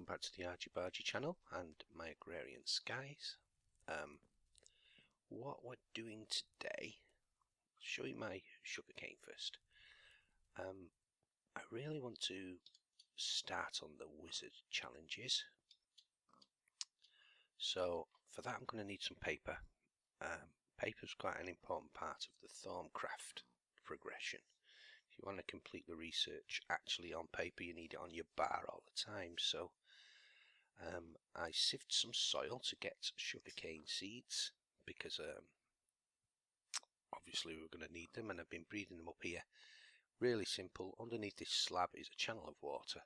welcome back to the Rgbargeee channel and my Agrarian skies. What we're doing today, I'll show you my sugarcane first. I really want to start on the wizard challenges, so for that I'm going to need some paper. Paper is quite an important part of the Thorncraft progression. If you want to complete the research actually on paper, you need it on your bar all the time. So I sift some soil to get sugarcane seeds because obviously we're going to need them, and I've been breeding them up here. Really simple. Underneath this slab is a channel of water,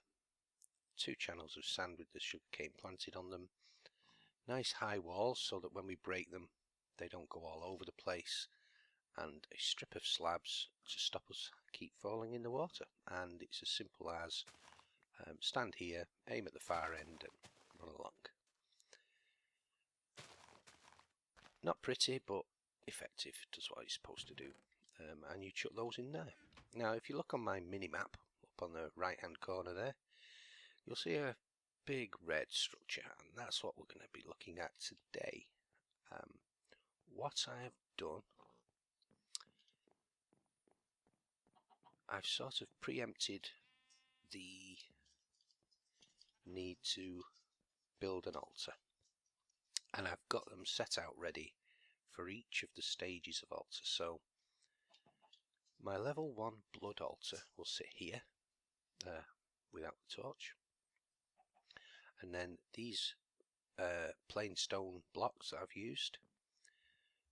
2 channels of sand with the sugarcane planted on them, nice high walls so that when we break them they don't go all over the place, and a strip of slabs to stop us keep falling in the water. And it's as simple as stand here, aim at the far end and run along. Not pretty, but effective, does what it's supposed to do. And you chuck those in there. Now if you look on my mini map up on the right hand corner there, you'll see a big red structure, and that's what we're going to be looking at today. What I have done, I've sort of preempted the need to build an altar, and I've got them set out ready for each of the stages of altar. So my level 1 blood altar will sit here without the torch, and then these plain stone blocks that I've used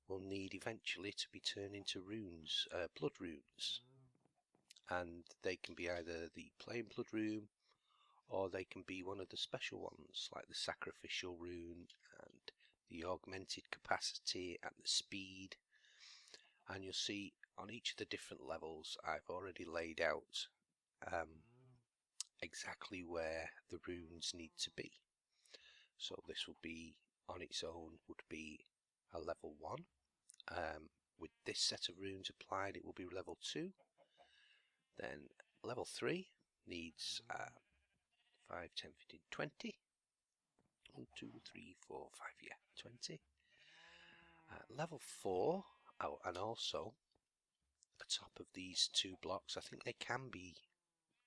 will need eventually to be turned into runes, blood runes, and they can be either the plain blood rune or they can be one of the special ones like the sacrificial rune and the augmented capacity and the speed. And you'll see on each of the different levels I've already laid out exactly where the runes need to be. So this will be on its own, would be a level 1. With this set of runes applied it will be level 2. Then level 3 needs 5, 10, 15, 20. 1, 2, 3, 4, 5, yeah, 20. Level 4, oh, and also atop of these 2 blocks, I think they can be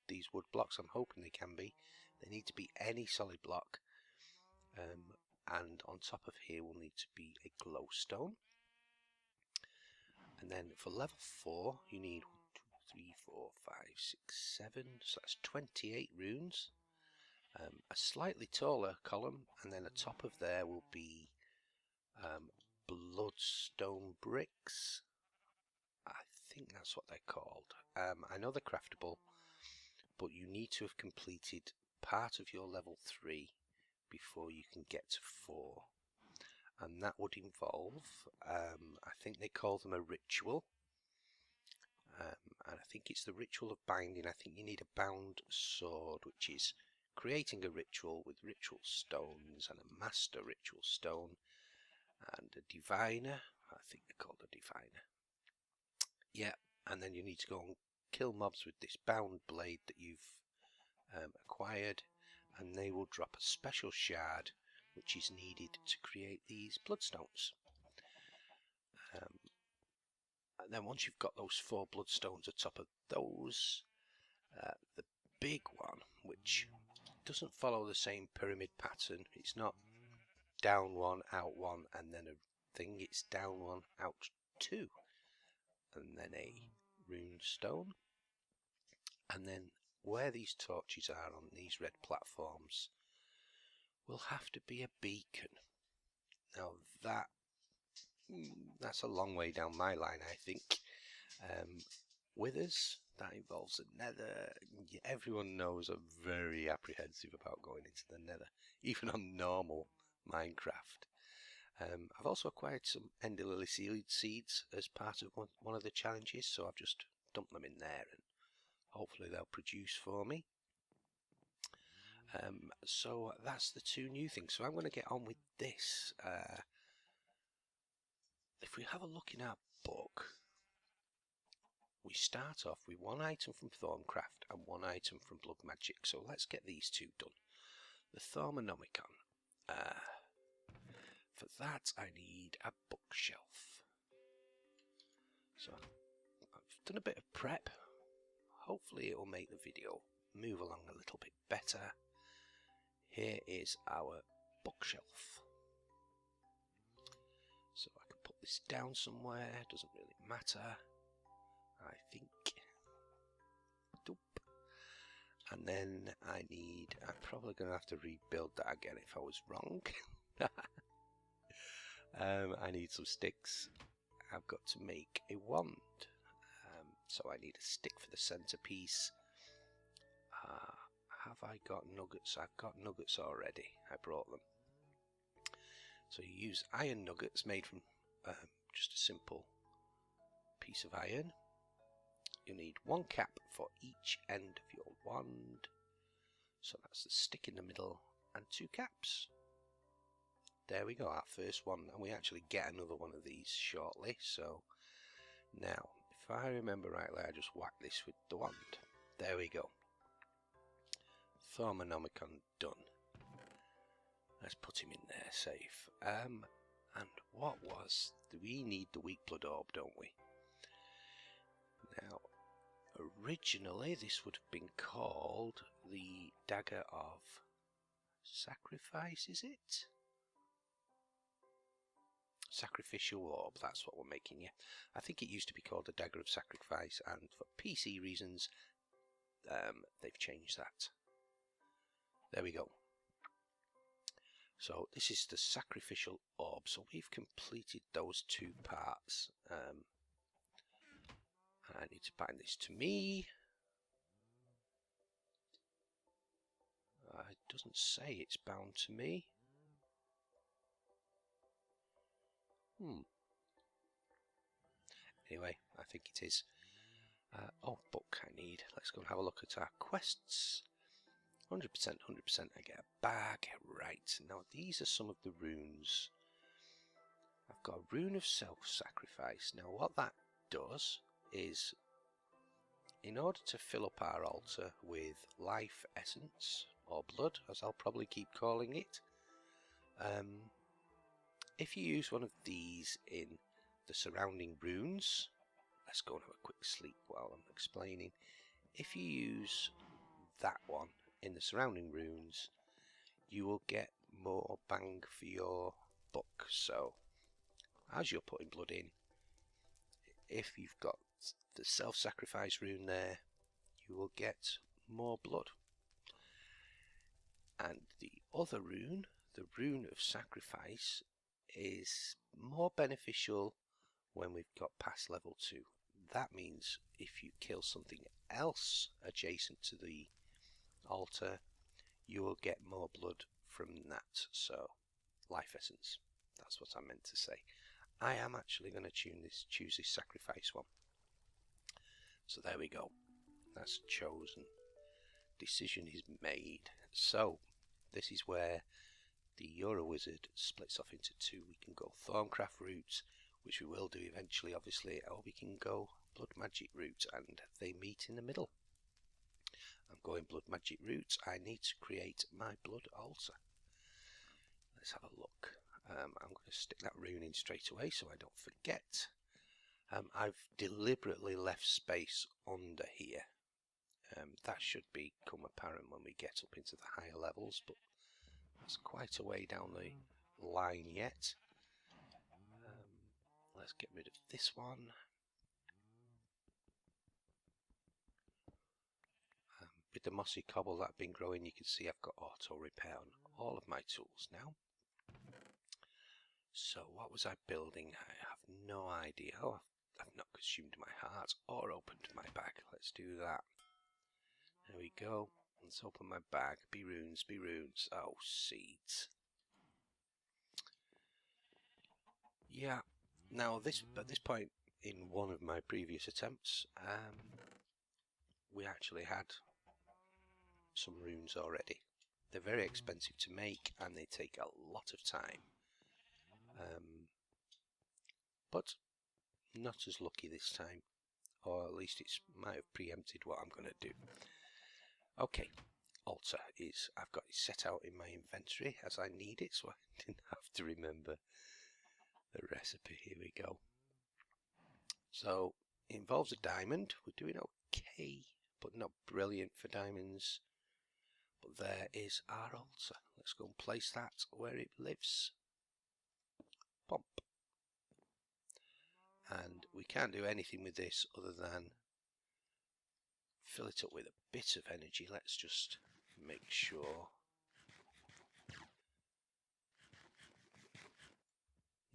these wood blocks, I'm hoping they can be. They need to be any solid block. And on top of here will need to be a glowstone. And then for level 4 you need 1, 2, 3, 4, 5, 6, 7, so that's 28 runes. A slightly taller column, and then atop of there will be bloodstone bricks. I think that's what they're called. I know they're craftable, but you need to have completed part of your level 3 before you can get to 4, and that would involve I think they call them a ritual, and I think it's the ritual of binding. I think you need a bound sword, which is creating a ritual with ritual stones and a master ritual stone and a diviner. I think they're called a diviner. Yeah, and then you need to go and kill mobs with this bound blade that you've acquired, and they will drop a special shard which is needed to create these bloodstones. And then once you've got those 4 bloodstones atop of those, the big one, which doesn't follow the same pyramid pattern, it's not down 1, out 1 and then a thing, it's down 1, out 2 and then a rune stone. And then where these torches are on these red platforms will have to be a beacon. Now that's a long way down my line, I think. Withers, that involves the nether. Everyone knows I'm very apprehensive about going into the nether, even on normal Minecraft. I've also acquired some ender lily seeds as part of one of the challenges, so I've just dumped them in there and hopefully they'll produce for me. So that's the 2 new things. So I'm going to get on with this. If we have a look in our book, we start off with 1 item from Thorncraft and 1 item from Blood Magic. So let's get these 2 done. the Thormonomicon. For that I need a bookshelf. So I've done a bit of prep. Hopefully it will make the video move along a little bit better. Here is our bookshelf. So I can put this down somewhere, doesn't really matter, I think. Doop. And then I'm probably going to have to rebuild that again if I was wrong. I need some sticks. I've got to make a wand. So I need a stick for the centerpiece. Have I got nuggets? I've got nuggets already. I brought them. So you use iron nuggets made from just a simple piece of iron. You need one cap for each end of your wand. So that's the stick in the middle and 2 caps. There we go, our first one, and we actually get another one of these shortly. So now, if I remember rightly, I just whack this with the wand. There we go. Thormonomicon done. Let's put him in there safe. And what was... We need the weak blood orb, don't we? Now, originally this would have been called the Dagger of Sacrifice, is it? Sacrificial Orb, that's what we're making, yeah. I think it used to be called the Dagger of Sacrifice, and for PC reasons, they've changed that. There we go. So this is the Sacrificial Orb, so we've completed those 2 parts. I need to bind this to me. It doesn't say it's bound to me. Anyway, I think it is. Oh, book I need. Let's go and have a look at our quests. 100%, 100%, I get a bag. Right, now these are some of the runes. I've got a rune of self-sacrifice. Now what that does is, in order to fill up our altar with life essence, or blood, as I'll probably keep calling it, if you use one of these in the surrounding runes, let's go and have a quick sleep while I'm explaining. If you use that one in the surrounding runes, you will get more bang for your buck. So as you're putting blood in, if you've got the self-sacrifice rune there, you will get more blood. And the other rune, the rune of sacrifice, is more beneficial when we've got past level 2. That means if you kill something else adjacent to the altar, you will get more blood from that. So, life essence, that's what I meant to say. I am actually going to choose this sacrifice one. So there we go, that's chosen. Decision is made. So this is where the Euro Wizard splits off into 2. We can go Thorncraft route, which we will do eventually obviously, or we can go Blood Magic route, and they meet in the middle. I'm going Blood Magic route. I need to create my blood altar. Let's have a look. I'm going to stick that rune in straight away so I don't forget. I've deliberately left space under here. That should become apparent when we get up into the higher levels, but that's quite a way down the line yet. Let's get rid of this one. With the mossy cobble that I've been growing, you can see I've got auto repair on all of my tools now. So what was I building? I have no idea. Oh, I've not consumed my heart or opened my bag. Let's do that. There we go. Let's open my bag. Be runes, be runes. Oh, seeds. Yeah. Now, at this point in one of my previous attempts, we actually had some runes already. They're very expensive to make and they take a lot of time. But not as lucky this time, or at least it might have preempted what I'm going to do. Okay, altar is I've got it set out in my inventory as I need it, so I didn't have to remember the recipe. Here we go. So it involves a diamond. We're doing okay, but not brilliant for diamonds. But there is our altar. Let's go and place that where it lives. Bump. And we can't do anything with this other than fill it up with a bit of energy. Let's just make sure.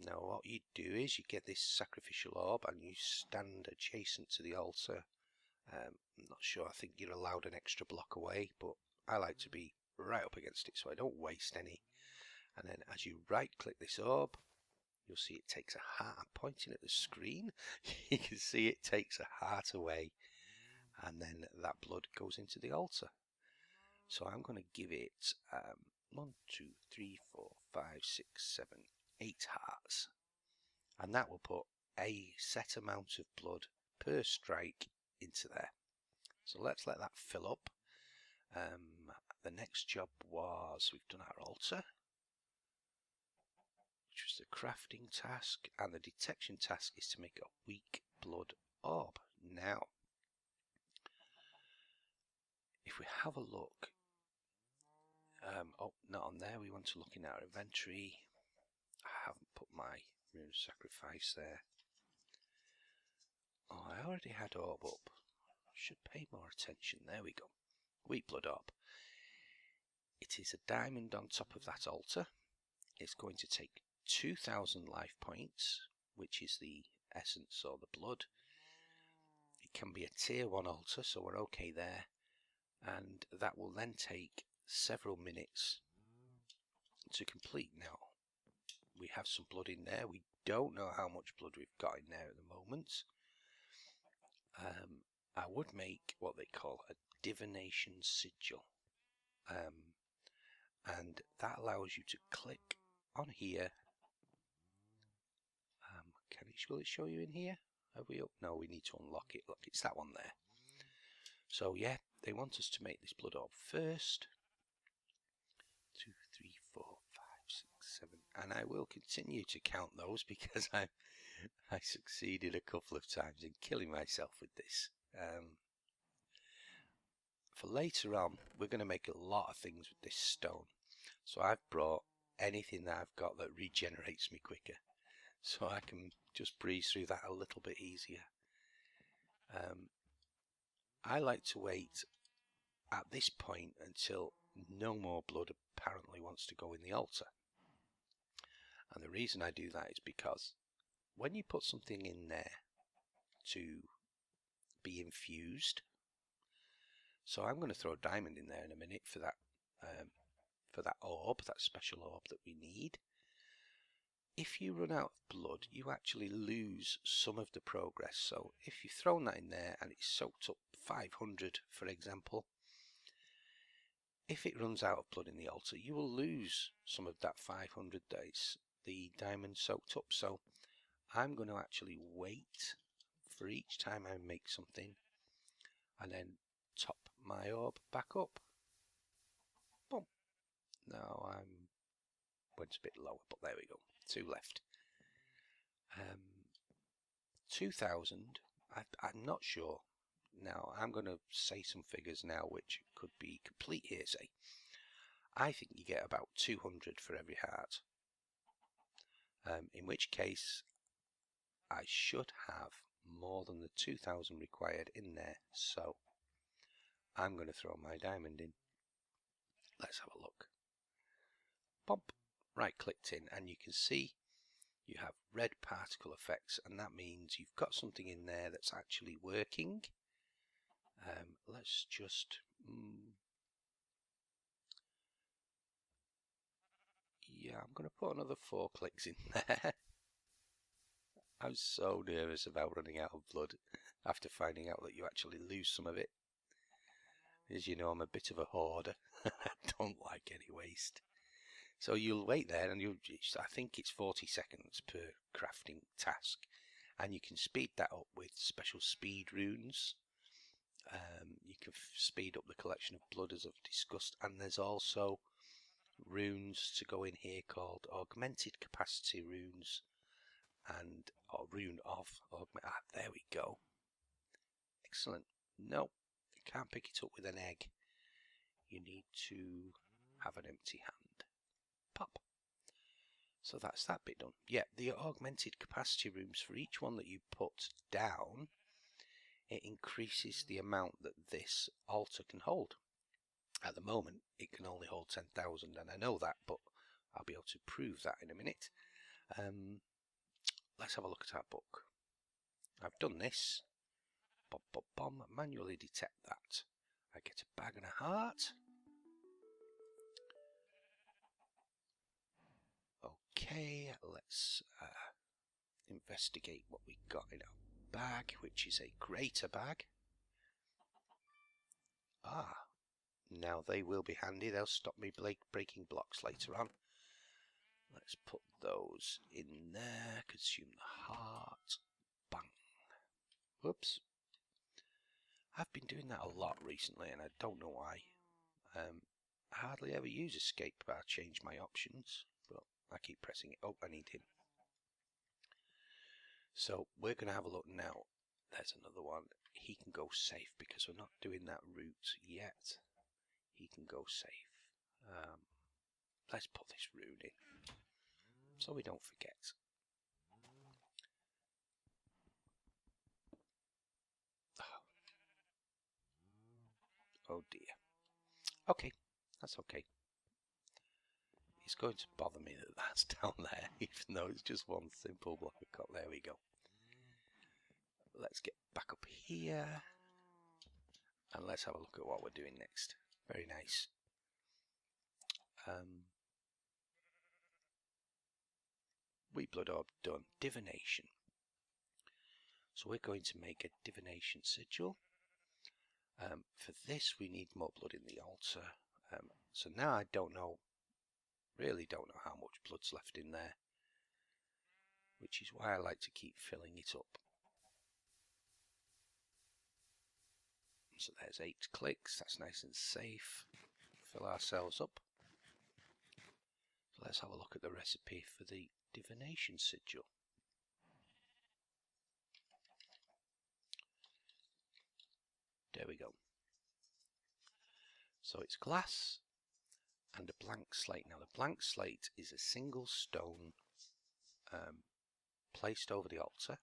Now what you do is you get this sacrificial orb and you stand adjacent to the altar. I'm not sure, I think you're allowed an extra block away, but I like to be right up against it so I don't waste any. And then as you right click this orb, you'll see it takes a heart. I'm pointing at the screen. You can see it takes a heart away, and then that blood goes into the altar. So I'm going to give it 1, 2, 3, 4, 5, 6, 7, 8 hearts, and that will put a set amount of blood per strike into there. So let's let that fill up. The next job was, we've done our altar, which was the crafting task, and the detection task is to make a weak blood orb. Now, if we have a look, oh, not on there, we want to look in our inventory. I haven't put my rune of sacrifice there. Oh, I already had orb up. Should pay more attention. There we go. Weak blood orb. It is a diamond on top of that altar. It's going to take 2,000 life points, which is the essence or the blood. It can be a tier 1 altar, so we're okay there. And that will then take several minutes to complete. Now, we have some blood in there. We don't know how much blood we've got in there at the moment. I would make what they call a divination sigil. And that allows you to click on here. Will it show you in here? Have we? No, we need to unlock it. Look, it's that one there. So yeah, they want us to make this blood orb first. 2, 3, 4, 5, 6, 7, and I will continue to count those because I succeeded a couple of times in killing myself with this. For later on, we're going to make a lot of things with this stone. So I've brought anything that I've got that regenerates me quicker, so I can just breeze through that a little bit easier. I like to wait at this point until no more blood apparently wants to go in the altar. And the reason I do that is because when you put something in there to be infused, so I'm going to throw a diamond in there in a minute for that orb, that special orb that we need. If you run out of blood, you actually lose some of the progress. So if you've thrown that in there and it's soaked up 500, for example, if it runs out of blood in the altar, you will lose some of that 500 days, the diamond soaked up. So I'm going to actually wait for each time I make something and then top my orb back up. Boom. Now went a bit lower, but there we go. 2 left. 2,000. I'm not sure. Now I'm going to say some figures now which could be complete hearsay. I think you get about 200 for every heart. In which case I should have more than the 2,000 required in there. So I'm going to throw my diamond in. Let's have a look. Pop. Right clicked in, and you can see you have red particle effects, and that means you've got something in there that's actually working. Let's just yeah, I'm going to put another 4 clicks in there. I'm so nervous about running out of blood after finding out that you actually lose some of it. As you know, I'm a bit of a hoarder. I don't like any waste. So you'll wait there, and I think it's 40 seconds per crafting task, and you can speed that up with special speed runes. You can speed up the collection of blood, as I've discussed, and there's also runes to go in here called augmented capacity runes, and rune of there we go. Excellent. No, you can't pick it up with an egg. You need to have an empty hand. Pop. So that's that bit done. Yeah, the augmented capacity runes, for each one that you put down, it increases the amount that this altar can hold. At the moment, it can only hold 10,000, and I know that, but I'll be able to prove that in a minute. Let's have a look at our book. I've done this. Manually detect that. I get a bag and a heart. Okay, let's investigate what we got in our bag, which is a greater bag. Ah, now they will be handy. They'll stop me breaking blocks later on. Let's put those in there. Consume the heart. Bang. Whoops. I've been doing that a lot recently, and I don't know why. I hardly ever use escape bar, change my options, but I keep pressing it. Oh, I need him. So we're going to have a look now. There's another one. He can go safe because we're not doing that route yet. He can go safe. Let's put this rune in so we don't forget. Oh dear. Okay, that's okay. It's going to bother me that that's down there, even though it's just one simple block of copper. There we go. Let's get back up here and let's have a look at what we're doing next. Very nice. Wheat blood orb done. Divination. So we're going to make a divination sigil. For this we need more blood in the altar. So now I really don't know how much blood's left in there, which is why I like to keep filling it up. So there's 8 clicks, that's nice and safe. Fill ourselves up. So let's have a look at the recipe for the divination sigil. There we go. So it's glass and a blank slate. Now the blank slate is a single stone placed over the altar,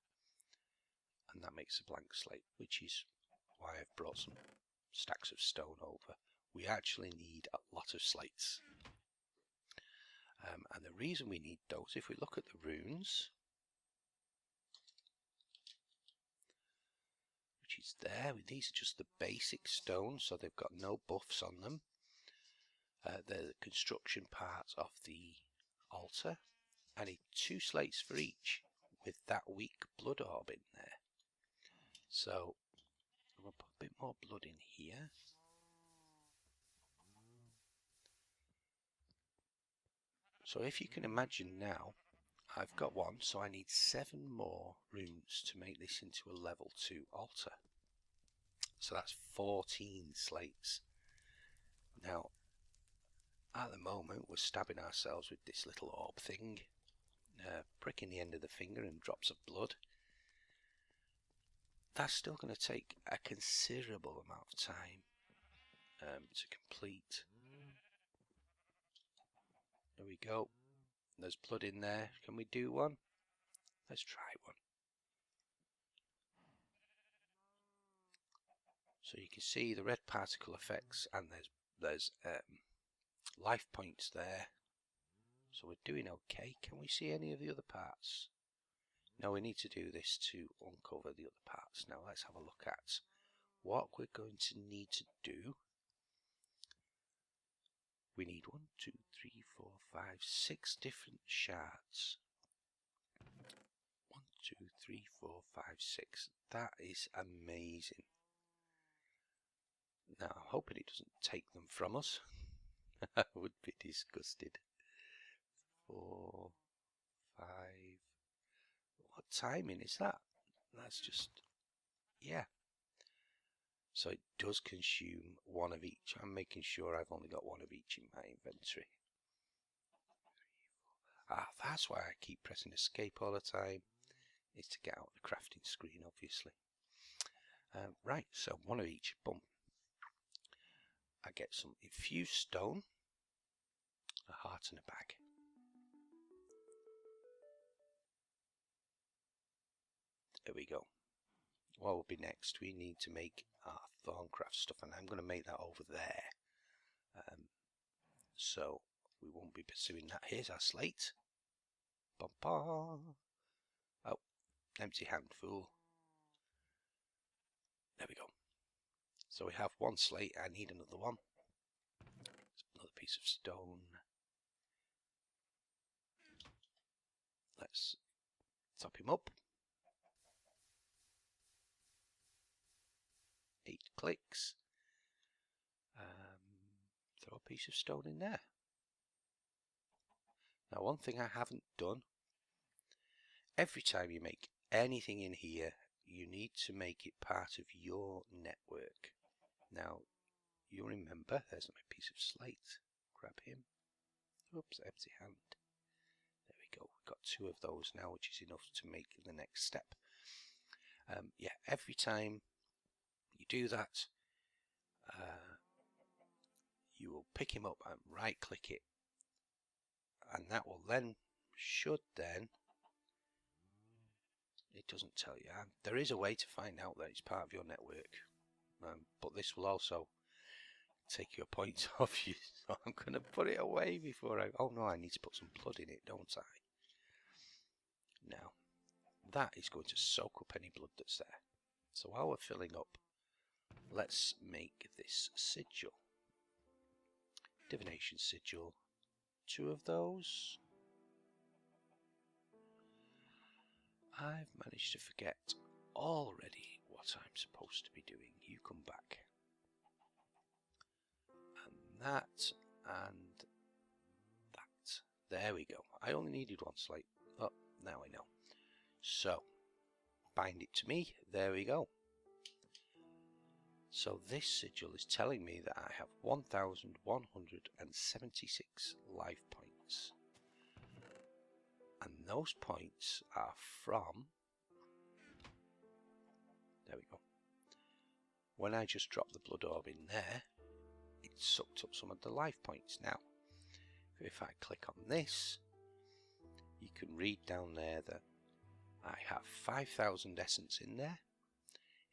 and that makes a blank slate, which is why I've brought some stacks of stone over. We actually need a lot of slates. And the reason we need those, if we look at the runes, which is there, these are just the basic stones, so they've got no buffs on them. They're the construction part of the altar. I need 2 slates for each with that weak blood orb in there. So I'm going to put a bit more blood in here. So if you can imagine now, I've got 1, so I need 7 more runes to make this into a level 2 altar. So that's 14 slates. Now, at the moment, we're stabbing ourselves with this little orb thing, pricking the end of the finger and drops of blood. That's still going to take a considerable amount of time to complete. There we go. There's blood in there. Can we do one? Let's try one. So you can see the red particle effects, and there's life points there. So we're doing okay. Can we see any of the other parts? No, we need to do this to uncover the other parts. Now let's have a look at what we're going to need to do. We need 1, 2, 3, 4, 5, 6 different shards. 1, 2, 3, 4, 5, 6. That is amazing. Now I'm hoping it doesn't take them from us. I would be disgusted. 4, 5. What timing is that? That's just, yeah. So it does consume one of each. I'm making sure I've only got one of each in my inventory. That's why I keep pressing escape all the time, is to get out the crafting screen, obviously. Right, so one of each. Boom. I get some infused stone, a heart and a bag. There we go. What will be next? We need to make our Thorncraft stuff, and I'm going to make that over there. So we won't be pursuing that. Here's our slate. Bum, bum. Oh, empty hand, fool. There we go. So we have one slate. I need another one. Another piece of stone. Let's top him up. 8 clicks. Throw a piece of stone in there. Now, one thing I haven't done, every time you make anything in here, you need to make it part of your network. Now, you remember, there's my piece of slate. Grab him. Oops, empty hand. There we go. We've got 2 of those now, which is enough to make the next step. Yeah, every time you do that, you will pick him up and right click it, and that will then, it doesn't tell you, there is a way to find out that it's part of your network, but this will also take your point off you, so I'm going to put it away before oh no, I need to put some blood in it, don't I? Now, that is going to soak up any blood that's there. So while we're filling up, let's make this sigil. Divination sigil, 2 of those. I've managed to forget already what I'm supposed to be doing. You come back. And that, and that. There we go. I only needed 1 slate. Oh, now I know. So, bind it to me. There we go. So this sigil is telling me that I have 1,176 life points. And those points are from, there we go. When I just dropped the blood orb in there, it sucked up some of the life points. Now, if I click on this, you can read down there that I have 5,000 essence in there.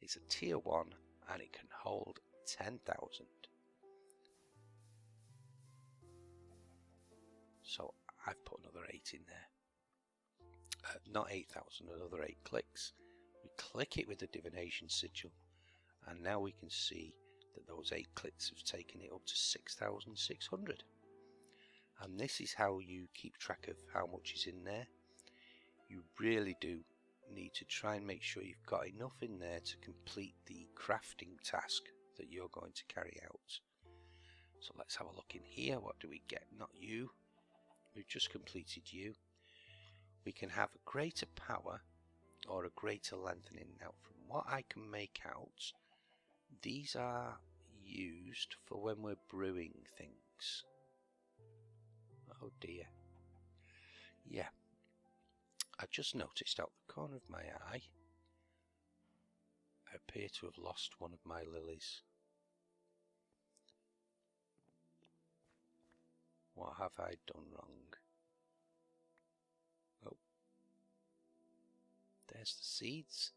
It's a tier 1 and it can hold 10,000. So I've put another 8 in there. Not 8,000, another 8 clicks. We click it with the divination sigil, and now we can see that those 8 clicks have taken it up to 6,600. And this is how you keep track of how much is in there. You really do need to try and make sure you've got enough in there to complete the crafting task that you're going to carry out. So let's have a look in here. What do we get? Not you. We've just completed you. We can have a greater power or a greater lengthening. Now, from what I can make out, these are used for when we're brewing things. Oh dear. Yeah. I just noticed out the corner of my eye, I appear to have lost one of my lilies. What have I done wrong? Oh. There's the seeds.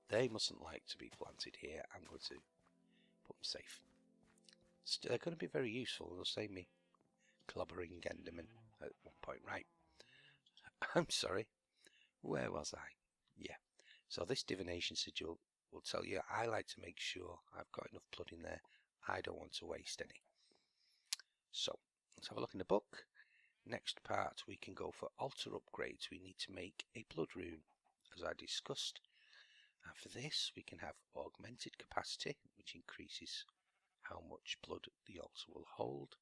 They mustn't like to be planted here. I'm going to put them safe. They're going to be very useful. They'll save me clobbering Enderman at one point. Right. I'm sorry. Where was I? Yeah. So this divination sigil will tell you I like to make sure I've got enough blood in there. I don't want to waste any. So let's have a look in the book. Next part we can go for altar upgrades. We need to make a blood rune, as I discussed. And for this we can have augmented capacity, which increases how much blood the altar will hold.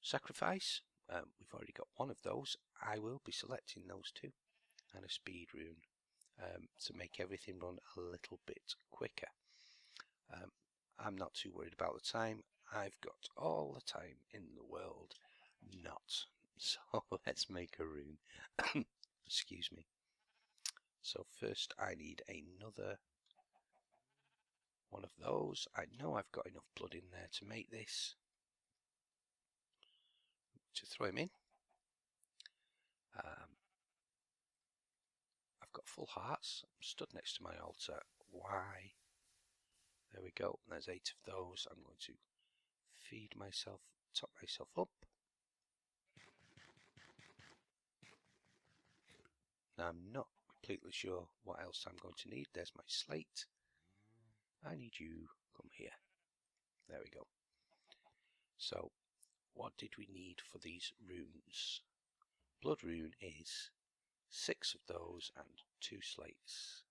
Sacrifice, we've already got 1 of those. I will be selecting those 2. And a speed rune to make everything run a little bit quicker. I'm not too worried about the time. I've got all the time in the world not. So let's make a rune. Excuse me. So first I need another one of those. I know I've got enough blood in there to make this. To throw him in. I've got full hearts. I'm stood next to my altar. Why? There we go. There's 8 of those. I'm going to feed myself, top myself up. Now I'm not completely sure what else I'm going to need. There's my slate. I need you. Come here. There we go. So, what did we need for these runes? Blood rune is 6 of those and 2 slates.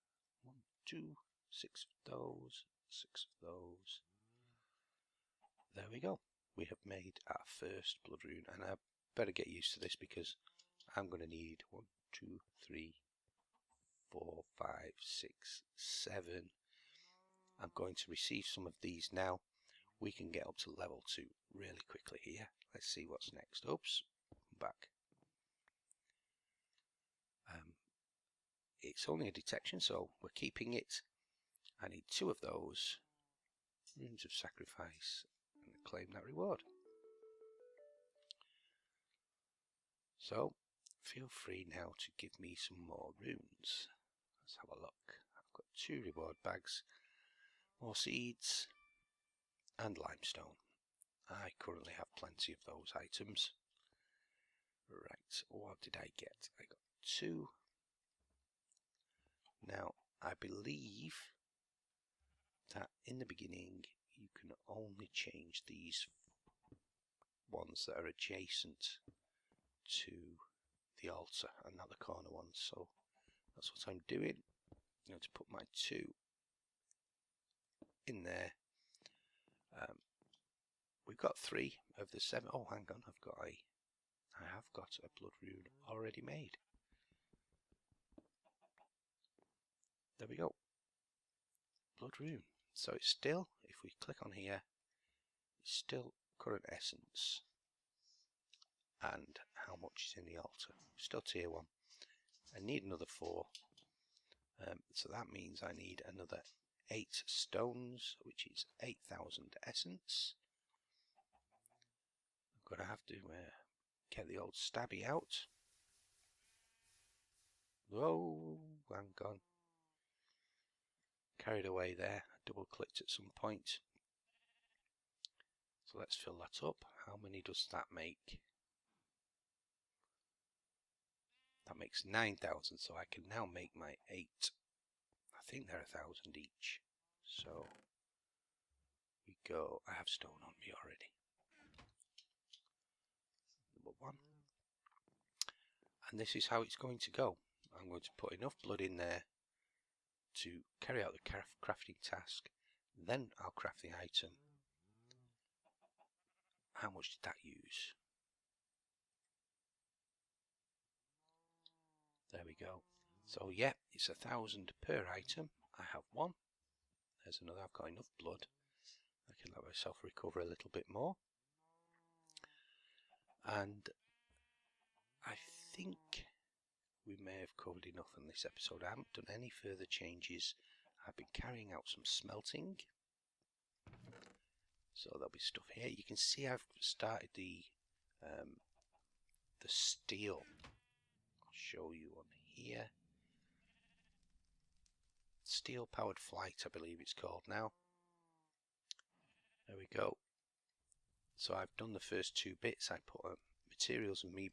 1, 2, 6 of those, 6 of those. There we go. We have made our first blood rune, and I better get used to this because I'm going to need 1, 2, 3, 4, 5, 6, 7. I'm going to receive some of these now. We can get up to level 2 really quickly here. Let's see what's next. Oops, back. It's only a detection, so we're keeping it. I need 2 of those. Runes of sacrifice, and claim that reward. So, feel free now to give me some more runes. Let's have a look. I've got 2 reward bags, more seeds, and limestone. I currently have plenty of those items. Right, what did I get? I got 2. Now, I believe that in the beginning you can only change these ones that are adjacent to the altar and not the corner ones, so that's what I'm doing. I'm going to put my 2 in there. We've got 3 of the 7. Oh, hang on, I have got a blood rune already made. There we go. Blood rune. So it's still, if we click on here, it's still current essence and how much is in the altar. Still tier 1. I need another 4. So that means I need another 8 stones, which is 8,000 essence. I'm going to have to get the old stabby out. Whoa, hang on. Carried away there. Double clicked at some point. So let's fill that up. How many does that make? That makes 9,000, so I can now make my 8. I think they're 1,000 each. So we go. I have stone on me already. Number 1. And this is how it's going to go. I'm going to put enough blood in there to carry out the crafting task. Then I'll craft the item. How much did that use? There we go. So yeah, it's 1,000 per item. I have 1. There's another. I've got enough blood. I can let myself recover a little bit more. And I think we may have covered enough in this episode. I haven't done any further changes. I've been carrying out some smelting. So there'll be stuff here. You can see I've started the steel. I'll show you on here. Steel powered flight, I believe it's called now. There we go. So I've done the first 2 bits. I put materials and me